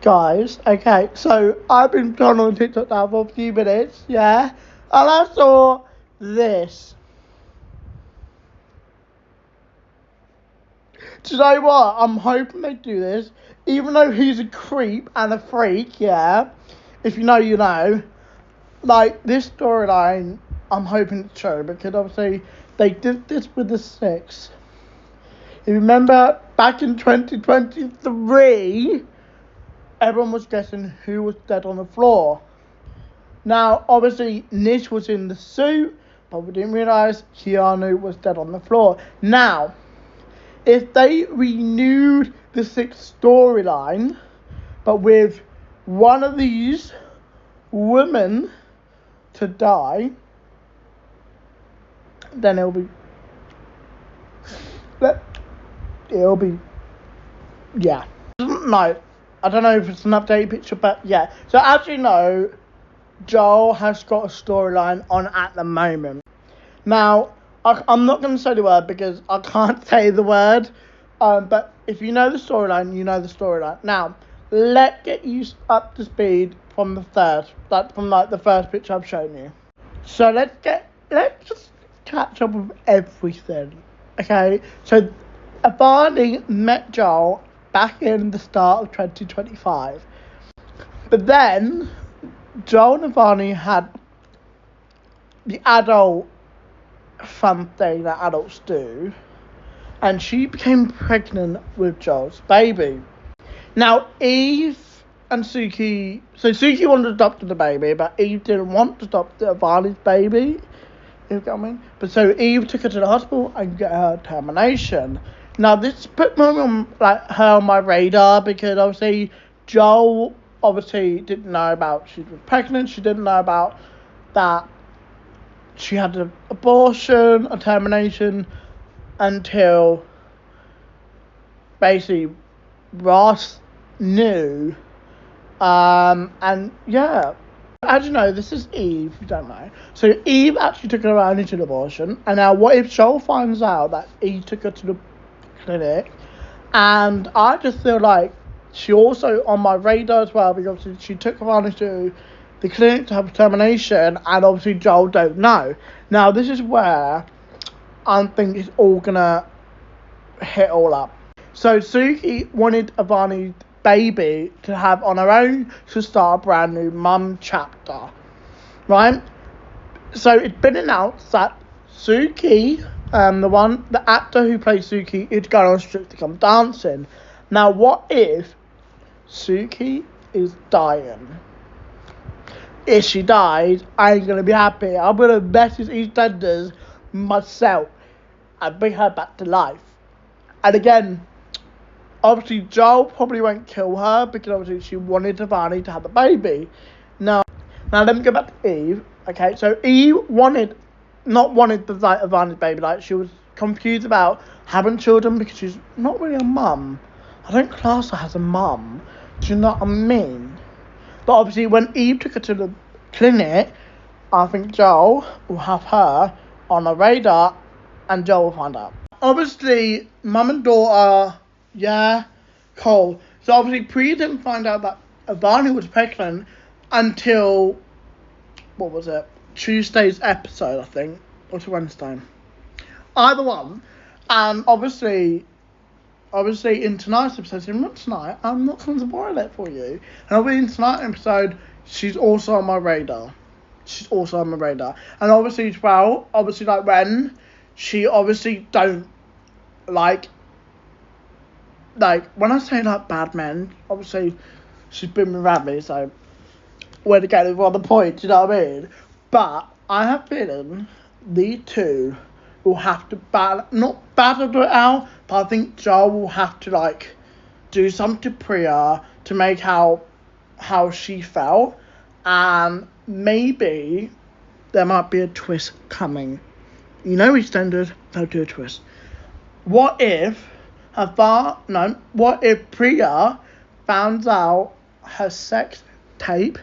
Guys, okay, so I've been gone on TikTok now for a few minutes, yeah, and I saw this. Do you know what? I'm hoping they do this, even though he's a creep and a freak, yeah. If you know, you know. Like, this storyline, I'm hoping it's true, because obviously they did this with the Six. You remember back in 2023, everyone was guessing who was dead on the floor. Now, obviously, Nish was in the suit, but we didn't realise Keanu was dead on the floor. Now, if they renewed the Six storyline, but with one of these women to die, then it'll be, yeah. No, I don't know if it's an updated picture, but yeah. So as you know, Joel has got a storyline on at the moment. Now, I'm not going to say the word because I can't say the word, but if you know the storyline, you know the storyline. Now, let's get you up to speed from the first picture I've shown you. So let's just catch up with everything, okay? So Avani met Joel back in the start of 2025, but then Joel and Avani had the adult fun thing that adults do, and she became pregnant with Joel's baby. Now, Eve and Suki, so Suki wanted to adopt the baby, but Eve didn't want to adopt Avani's baby, you know what I mean? But so Eve took her to the hospital and got her termination. Now, this put me on, her on my radar, because obviously Joel didn't know about she was pregnant. She didn't know about that she had an abortion, a termination, until basically Ross knew. And yeah, as you know, this is Eve, if you don't know. So Eve actually took her around into an abortion, and now what if Joel finds out that Eve took her to the clinic? And I just feel like she also on my radar as well, because she took her around to the clinic to have a termination, and obviously Joel don't know. Now this is where I think it's all gonna hit all up. So Suki wanted Avani's baby to have on her own to start a brand new mum chapter, right? So it's been announced that Suki, the actor who plays Suki, is going on Strictly Come Dancing. Now, what if Suki is dying? If she dies, I ain't gonna be happy. I'm gonna message Eastenders myself and bring her back to life. And again, obviously Joel probably won't kill her, because obviously she wanted Avani to have the baby. Now let me go back to Eve. Okay, so Eve not wanted the Avani's baby. She was confused about having children because she's not really a mum. I don't class her as a mum. Do you know what I mean? But obviously when Eve took her to the clinic, I think Joel will have her on the radar, and Joel will find out. Obviously, mum and daughter, yeah, cool. So obviously Priya didn't find out that Avani was pregnant until, what was it, Tuesday's episode, I think, or to Wednesday. Either one. And obviously in tonight's episode, not tonight, I'm not going to spoil it for you. And obviously in tonight's episode, she's also on my radar. And obviously as well, when she obviously don't when I say bad men, obviously she's been with Radley, so we're together for the point, you know what I mean? But I have a feeling the two will have to not battle it out, but I think Joel will have to do something to Priya to make how she felt, and maybe there might be a twist coming. You know, Eastenders, they'll do a twist. What if Priya found out her sex tape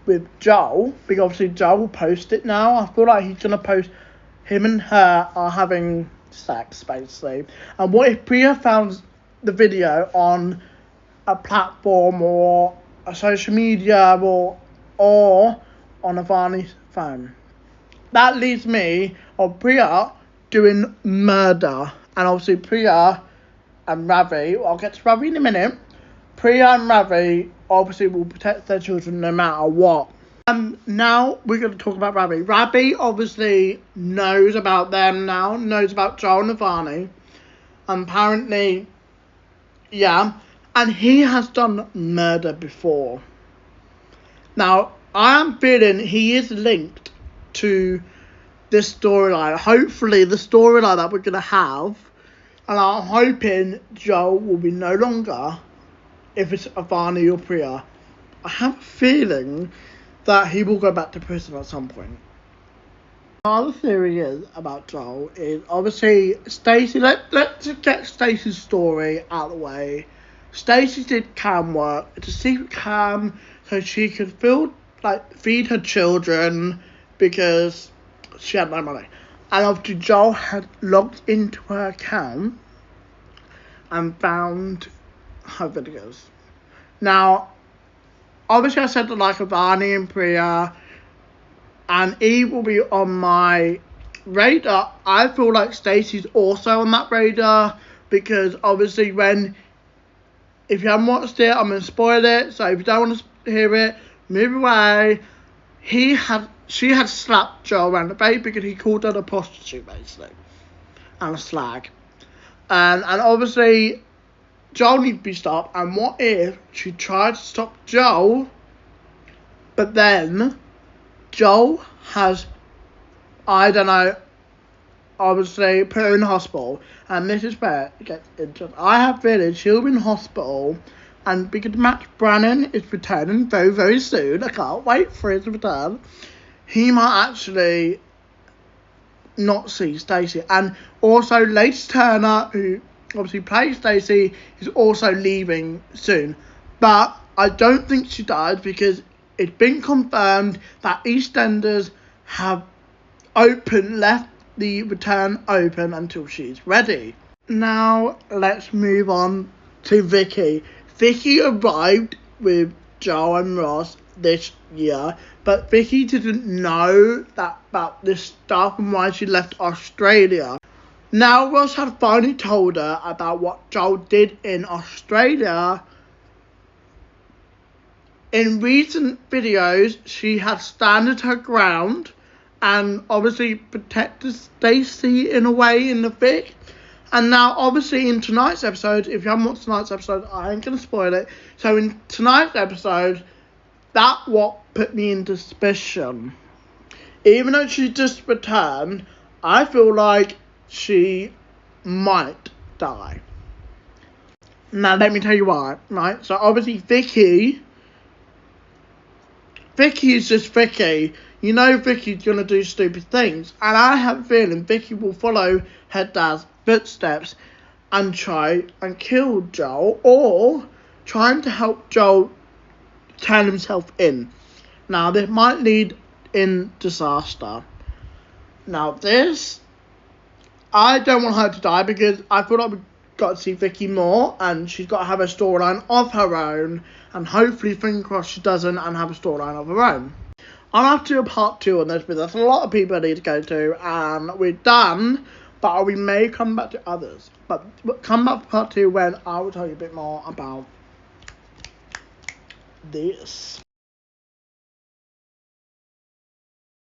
with Joel? Because obviously Joel will post it now. I feel like he's going to post him and her are having sex, basically. And what if Priya found the video on a platform or a social media or on Avani's phone. That leaves me or Priya doing murder. And obviously Priya and Ravi, I'll get to Ravi in a minute. Priya and Ravi obviously will protect their children no matter what. Now we're going to talk about Ravi. Ravi obviously knows about them now, knows about Joel and Avani. Apparently, yeah, and he has done murder before. Now, I am feeling he is linked to this storyline. Hopefully, the storyline that we're going to have, and I'm hoping Joel will be no longer, if it's Avani or Priya. I have a feeling that he will go back to prison at some point. Another theory is about Joel is obviously Stacey. Let's just get Stacey's story out of the way. Stacey did cam work. It's a secret cam so she could feed her children because she had no money. And obviously Joel had logged into her account and found her videos. Now, obviously I said that like Avani and Priya and Eve will be on my radar. I feel like Stacey's also on that radar because obviously if you haven't watched it, I'm going to spoil it. So if you don't want to hear it, move away. She had slapped Joel around the face because he called her a prostitute basically. And a slag. And obviously Joel needs to be stopped. And what if she tried to stop Joel, but then Joel has, I don't know, obviously put her in hospital, and this is where it gets into. I have feeling she'll be in hospital, and because Matt Brannon is returning very, very soon, I can't wait for his return, he might actually not see Stacey. And also, Lacey Turner, who obviously plays Stacey, is also leaving soon. But I don't think she died because it's been confirmed that Eastenders have left the return open until she's ready. Now let's move on to Vicky. Vicky arrived with Joel and Ross this year, but Vicky didn't know about this stuff and why she left Australia. Now Ross had finally told her about what Joel did in Australia. In recent videos, she had standed her ground and obviously protected Stacey in a way in the fic. And now, obviously, in tonight's episode, if you haven't watched tonight's episode, I ain't going to spoil it. So, in tonight's episode, that's what put me into suspicion. Even though she just returned, I feel like she might die. Now, let me tell you why, right? So, obviously, Vicky is just Vicky. You know Vicky's going to do stupid things. And I have a feeling Vicky will follow her dad's footsteps and try and kill Joel, or trying to help Joel turn himself in. Now, this might lead in disaster. Now, this, I don't want her to die because I feel like we've got to see Vicky more, and she's got to have a storyline of her own, and hopefully, fingers crossed, she doesn't and have a storyline of her own. I'll have to do a part 2 on this, but there's a lot of people I need to go to, and we're done, but we may come back to others. But come back to part 2 when I will tell you a bit more about this.